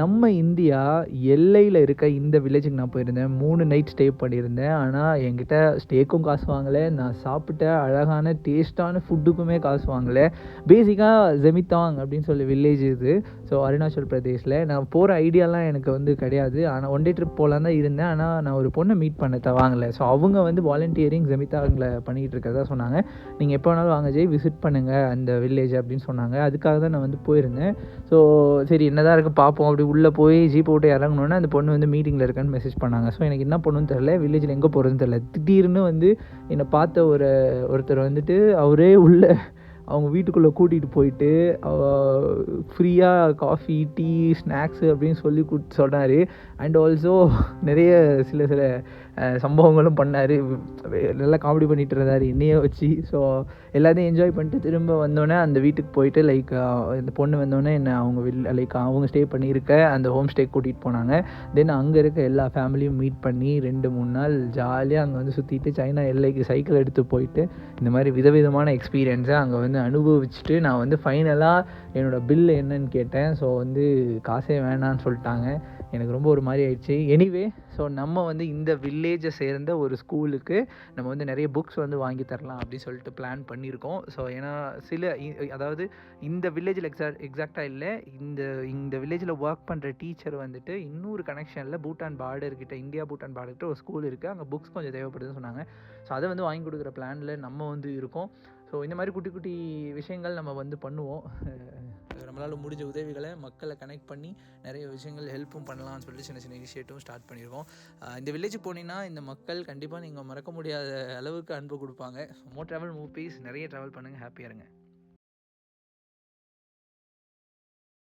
நம்ம இந்தியா எல்லையில இருக்க இந்த வில்லேஜுக்கு நான் போயிருந்தேன். 3 நைட் ஸ்டே பண்ணியிருந்தேன். ஆனா, என்கிட்ட ஸ்டேக்கும் காசு வாங்கல. நான் சாப்பிட்ட அழகான டேஸ்ட்டான ஃபுட்டுக்குமே காசு வாங்கல. பேசிக்கா ஜெமித்தாங் அப்படின்னு சொல்லி வில்லேஜ் இது. ஸோ அருணாச்சல் பிரதேஷ்ல. நான் போற ஐடியாலாம் எனக்கு வந்து கிடையாது. ஆனா ஒன் டே ட்ரிப் போலான்னு தான் இருந்தேன். ஆனா, நான் ஒரு பொண்ண மீட் பண்ண தவாங்கல. ஸோ அவங்க வந்து வாலண்டியரிங் ஜெமித்தாங்ல பண்ணிக்கிட்டு இருக்கிறதா சொன்னாங்க. நீங்க எப்போ வேணாலும் வாங்க ஜெய், விசிட் பண்ணுங்க அந்த வில்லேஜ் அப்படின்னு சொன்னாங்க. அதுக்காக தான் நான் வந்து போயிருந்தேன். ஸோ சரி என்னதான் இருக்குது பார்ப்போம். அப்படி உள்ளே போய் ஜீப் விட்டு இறங்கணுன்னா அந்த பொண்ணு வந்து மீட்டிங்கில் இருக்கான்னு மெசேஜ் பண்ணாங்க. ஸோ எனக்கு என்ன பண்ணுன்னு தெரில, வில்லேஜில் எங்கே போகிறதுன்னு தெரில. திடீர்னு வந்து என்னை பார்த்த ஒருத்தர் வந்துட்டு அவரே உள்ள அவங்க வீட்டுக்குள்ளே கூட்டிகிட்டு போயிட்டு ஃப்ரீயாக காஃபி, டீ, ஸ்நாக்ஸு அப்படின்னு சொல்லி சொன்னார். அண்ட் ஆல்சோ நிறைய சில சில சம்பவங்களும் பண்ணார். நல்லா காமெடி பண்ணிகிட்டு இருந்தார் என்னையே வச்சு. ஸோ எல்லாத்தையும் என்ஜாய் பண்ணிட்டு திரும்ப வந்தோடனே அந்த வீட்டுக்கு போயிட்டு லைக் இந்த பொண்ணு வந்தோடனே என்னை அவங்க லைக் அவங்க ஸ்டே பண்ணியிருக்க அந்த ஹோம் ஸ்டே கூட்டிகிட்டு போனாங்க. தென் அங்கே இருக்க எல்லா ஃபேமிலியும் மீட் பண்ணி 2-3 நாள் ஜாலியாக அங்கே வந்து சுற்றிட்டு சைனா எல்லைக்கு சைக்கிள் எடுத்து போயிட்டு இந்த மாதிரி விதவிதமான எக்ஸ்பீரியன்ஸை அங்கே வந்து அனுபவிச்சுட்டு நான் வந்து ஃபைனலாக என்னோடய பில்லு என்னன்னு கேட்டேன். ஸோ வந்து காசே வேணான்னு சொல்லிட்டாங்க. எனக்கு ரொம்ப ஒரு மாதிரி ஆயிடுச்சு. எனிவே ஸோ நம்ம வந்து இந்த வில்லேஜை சேர்ந்த ஒரு ஸ்கூலுக்கு நம்ம வந்து நிறைய புக்ஸ் வந்து வாங்கி தரலாம் அப்படின்னு சொல்லிட்டு பிளான் பண்ணியிருக்கோம். ஸோ ஏன்னா அதாவது இந்த வில்லேஜில் எக்ஸாக்டாக இல்லை, இந்த வில்லேஜில் ஒர்க் பண்ணுற டீச்சர் வந்துட்டு இன்னொரு கனெக்ஷனில் பூட்டான் பார்டர்கிட்ட, இந்தியா பூட்டான் பார்டர்கிட்ட ஒரு ஸ்கூல் இருக்குது. அங்கே புக்ஸ் கொஞ்சம் தேவைப்படுதுன்னு சொன்னாங்க. ஸோ அதை வந்து வாங்கி கொடுக்குற பிளானில் நம்ம வந்து இருக்கோம். ஸோ இந்த மாதிரி குட்டி குட்டி விஷயங்கள் நம்ம வந்து பண்ணுவோம். நம்மளால் முடிஞ்ச உதவிகளை மக்களை கனெக்ட் பண்ணி நிறைய விஷயங்கள் ஹெல்ப்பும் பண்ணலாம்னு சொல்லிட்டு சின்ன சின்ன இனிஷியேட்டிவும் ஸ்டார்ட் பண்ணியிருக்கோம். இந்த வில்லேஜுக்கு போனீங்கன்னா இந்த மக்கள் கண்டிப்பாக நீங்கள் மறக்க முடியாத அளவுக்கு அன்பு கொடுப்பாங்க. மோர் ட்ராவல் மூவ் பீஸ், நிறைய ட்ராவல் பண்ணுங்கள், ஹாப்பியாக இருங்க.